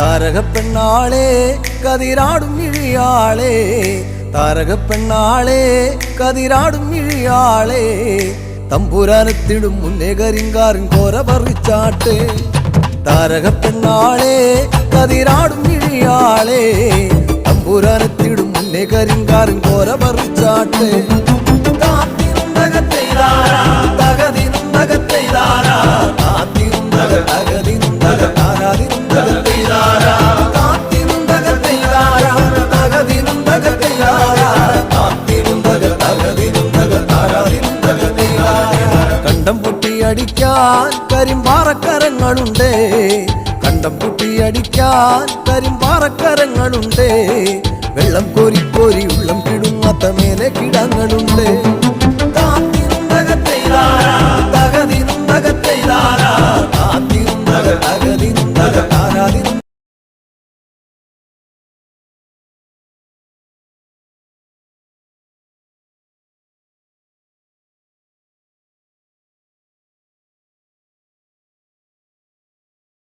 താരകപ്പെണ്ണാളെ കതിരാടും ഇഴിയാളെ, താരകപ്പെണ്ണാളെ കതിരാടും ഇഴിയാളെ, തമ്പുരാനത്തിടും മുന്നേ കരിങ്കാറിൻ കോര പറിച്ചാട്ടെ. താരകപ്പെണ്ണാളെ കതിരാടും ഇഴിയാളെ, തമ്പുരാനത്തിടും മുന്നേ കരിങ്കാറിൻ കോര പറിച്ചാട്ടെ. കണ്ടം പൊട്ടിയടിക്കാൻ കരിമ്പാറക്കരങ്ങളുണ്ട്, കണ്ടം പൊട്ടിയടിക്കാൻ കരിമ്പാറക്കരങ്ങളുണ്ട്, വെള്ളം കോരി കോരി ഉള്ളം കിടുങ്ങാത്ത മേലെ കിടങ്ങളുണ്ട്.